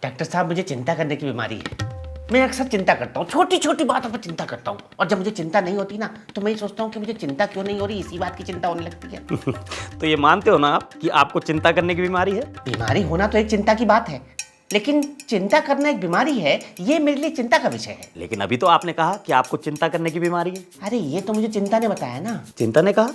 Doctor साहब मुझे चिंता करने की बीमारी है। मैं अक्सर चिंता करता हूँ, छोटी छोटी बातों पर चिंता करता हूँ, और जब मुझे चिंता नहीं होती ना तो मैं सोचता हूँ कि मुझे चिंता क्यों नहीं हो रही, इसी बात की चिंता होने लगती है। तो ये मानते हो ना आप कि आपको चिंता करने की बीमारी है? बीमारी होना तो एक चिंता की बात है, लेकिन चिंता करना एक बीमारी है, ये मेरे लिए चिंता का विषय है। लेकिन अभी तो आपने कहा कि आपको चिंता करने की बीमारी है। अरे ये तो मुझे चिंता ने बताया ना। चिंता ने कहा?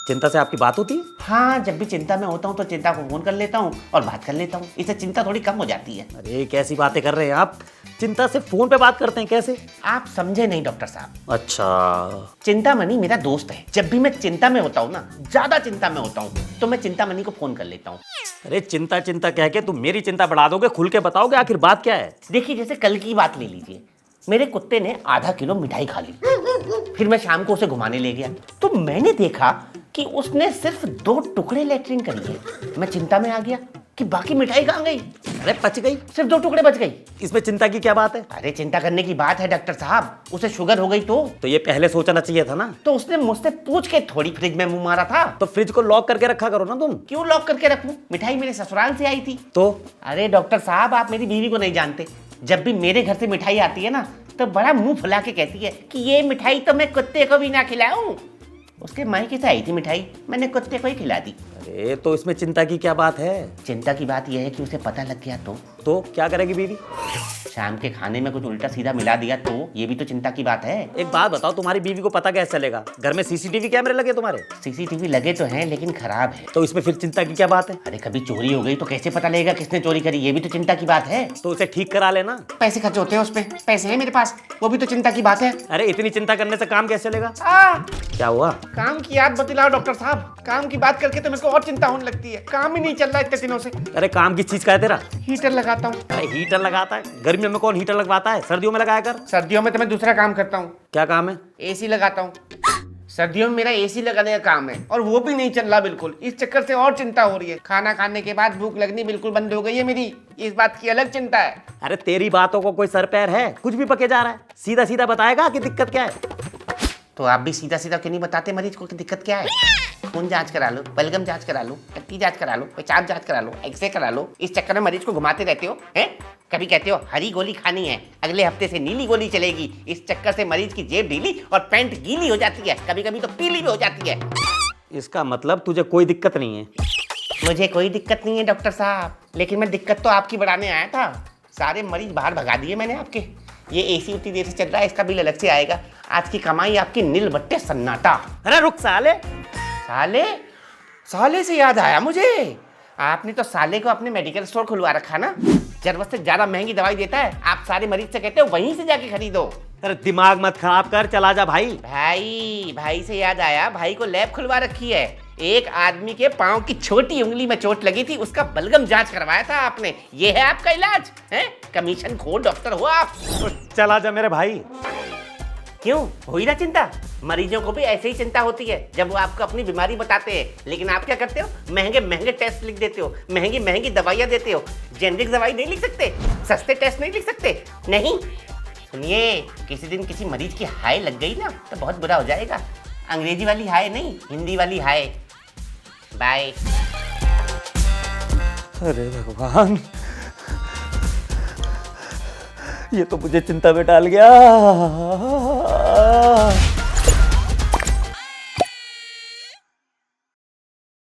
चिंता से आपकी बात होती है? हाँ, जब भी चिंता में होता हूँ तो चिंता को फोन कर लेता हूँ और बात कर लेता हूँ, इससे चिंता थोड़ी कम हो जाती है। अरे कैसी बातें कर रहे हैं आप, चिंता से फोन पे बात करते हैं कैसे? आप समझे नहीं डॉक्टर साहब। अच्छा, चिंतामणि मेरा दोस्त है। जब भी मैं चिंता में होता हूँ ना, ज्यादा चिंता में होता हूँ, तो मैं चिंतामणि को फोन कर लेता हूँ। अरे चिंता चिंता कह के तुम मेरी चिंता बढ़ा दोगे, खुल के बताओगे आखिर बात क्या है? देखिए, जैसे कल की बात ले लीजिए, मेरे कुत्ते ने आधा किलो मिठाई खा ली। फिर मैं शाम को उसे घुमाने ले गया तो मैंने देखा कि उसने सिर्फ 2 टुकड़े लेटरिन कर लिए। मैं चिंता में आ गया कि बाकी मिठाई कहाँ गई। अरे बच गई, सिर्फ 2 टुकड़े बच गई। इसमें चिंता की क्या बात है? अरे चिंता करने की बात है डॉक्टर साहब, उसे शुगर हो गई तो ये पहले सोचना चाहिए था ना। तो उसने मुझसे पूछ के थोड़ी फ्रिज में मुंह मारा था। तो फ्रिज को लॉक करके रखा करो ना तुम। क्यों लॉक करके रखूं? मिठाई मेरे ससुराल से आई थी। तो अरे डॉक्टर साहब, आप मेरी बीवी को नहीं जानते। जब भी मेरे घर से मिठाई आती है ना तो बड़ा मुंह फुला के कहती है कि ये मिठाई तो मैं कुत्ते को भी ना खिलाऊं। उसके मायके से आई थी मिठाई, मैंने कुत्ते को ही खिला दी। अरे तो इसमें चिंता की क्या बात है? चिंता की बात यह है कि उसे पता लग गया तो क्या करेगी बीवी? शाम के खाने में कुछ उल्टा सीधा मिला दिया तो ये भी तो चिंता की बात है। एक बात बताओ, तुम्हारी बीवी को पता कैसे चलेगा? घर में सीसीटीवी कैमरे लगे तुम्हारे? सीसीटीवी लगे तो हैं लेकिन खराब है। तो इसमें फिर चिंता की क्या बात है? अरे कभी चोरी हो गई तो कैसे पता लगेगा किसने चोरी करी, ये भी तो चिंता की बात है। तो उसे ठीक करा लेना। पैसे खर्च होते हैं उस पे, पैसे हैं मेरे पास, वो भी तो चिंता की बात है। अरे इतनी चिंता करने से काम कैसे चलेगा? क्या हुआ? काम की याद बतलाओ डॉक्टर साहब, काम की बात करके तो मेरे को और चिंता होने लगती है। काम ही नहीं चल रहा इतने दिनों से। अरे काम की चीज का है तेरा? हीटर लगाता हूँ। अरे हीटर लगाता है? गर्मियों में कौन हीटर लगवाता है? सर्दियों में लगाया कर। सर्दियों में तो मैं दूसरा काम करता हूँ। क्या काम है? एसी लगाता हूँ। सर्दियों में मेरा एसी लगाने का काम है और वो भी नहीं चल रहा बिल्कुल। इस चक्कर से और चिंता हो रही है। खाना खाने के बाद भूख लगनी बिल्कुल बंद हो गई है मेरी, इस बात की अलग चिंता है। अरे तेरी बातों को कोई सर पैर है? कुछ भी पके जा रहा है। सीधा सीधा बताएगा कि दिक्कत क्या है। तो आप भी सीधा सीधा क्यों नहीं बताते मरीज को कि दिक्कत क्या है? खून जांच करा लो, बलगम जांच करा लो, टट्टी जांच करा लो, पेशाब जांच करा लो, एक्सरे करा लो। इस चक्कर में मरीज को घुमाते रहते हो हैं। कभी कहते हो हरी गोली खानी है, अगले हफ्ते से नीली गोली चलेगी। इस चक्कर से मरीज की जेब ढीली और पैंट गीली हो जाती है, कभी कभी तो पीली भी हो जाती है। इसका मतलब तुझे कोई दिक्कत नहीं है? मुझे कोई दिक्कत नहीं है डॉक्टर साहब, लेकिन मैं दिक्कत तो आपकी बढ़ाने आया था। सारे मरीज बाहर भगा दिए मैंने आपके। ये एसी उतनी देर से चल रहा है, इसका बिल अलग से आएगा। आज की कमाई आपकी नील बट्टे सन्नाटा। अरे रुक साले। साले? साले से याद आया मुझे, आपने तो साले को अपने मेडिकल स्टोर खुलवा रखा ना। जरूरत से ज्यादा महंगी दवाई देता है, आप सारे मरीज से कहते हो वहीं से जाके खरीदो। अरे दिमाग मत खराब कर, चला जा भाई। भाई से याद आया, भाई को लैब खुलवा रखी है। एक आदमी के पांव की छोटी उंगली में चोट लगी थी, उसका बलगम जांच करवाया था आपने। ये है आपका इलाज है? कमीशन खोर डॉक्टर हो आप। तो चला जा मेरे भाई। क्यों हुई ना चिंता? मरीजों को भी ऐसे ही चिंता होती है जब वो आपको अपनी बीमारी बताते हैं। लेकिन आप क्या करते हो? महंगे महंगे टेस्ट लिख देते हो, महंगी महंगी दवाइयाँ देते हो। जेनरिक दवाई नहीं लिख सकते? सस्ते टेस्ट नहीं लिख सकते? नहीं सुनिए, किसी दिन किसी मरीज की हाय लग गई ना तो बहुत बुरा हो जाएगा। अंग्रेजी वाली हाय नहीं, हिंदी वाली हाय। बाय। अरे भगवान, ये तो मुझे चिंता में डाल गया।